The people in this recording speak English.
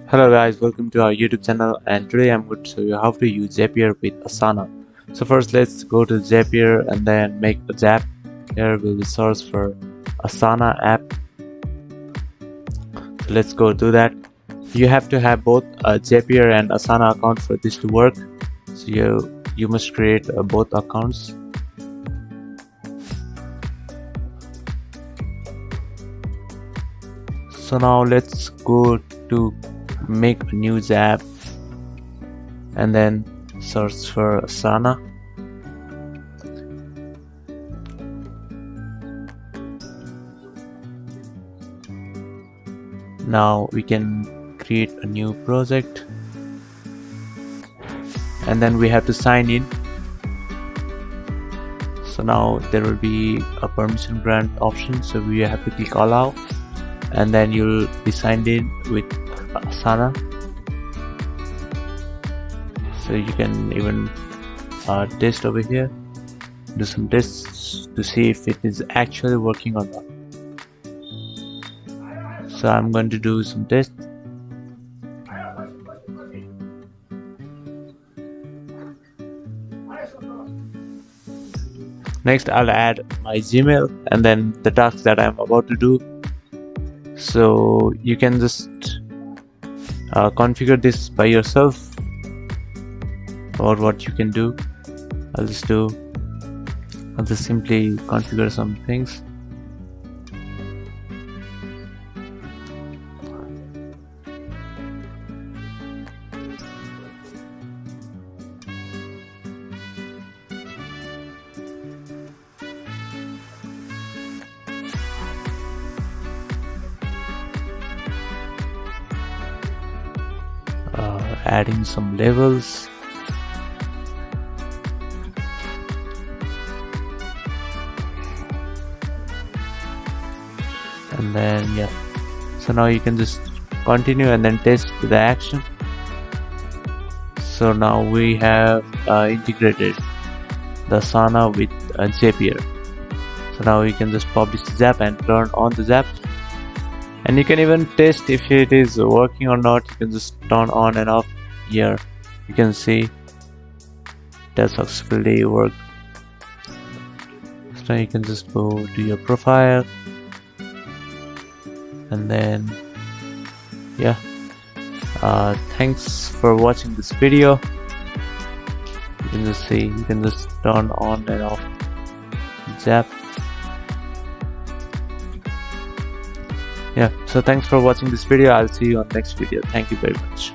Hello guys, welcome to our YouTube channel, and today I'm going to show you how to use Zapier with Asana. So first let's go to Zapier and then make a Zap. Here we'll search for Asana app. So let's go do that. You have to have both a Zapier and Asana account for this to work. So you must create both accounts. So now let's go to make a new Zap and then search for Asana. Now we can create a new project and then we have to sign in. So now there will be a permission grant option, so we have to click allow and then you'll be signed in with Asana. So you can even test over here, do some tests to see if it is actually working or not. So I'm going to do some tests. Next I'll add my Gmail and then the task that I'm about to do. So you can just configure this by yourself or what you can do. I'll just simply configure some things. Adding some labels. And then yeah, so now you can just continue and then test the action. So now we have integrated the Asana with Zapier. So now we can just publish the Zap and turn on the Zap. And you can even test if it is working or not. You can just turn on and off. Here you can see it has successfully worked. So now you can just go to your profile and then yeah, thanks for watching this video. You can just see, you can just turn on and off Zap. Yeah, so thanks for watching this video. I'll see you on next video. Thank you very much.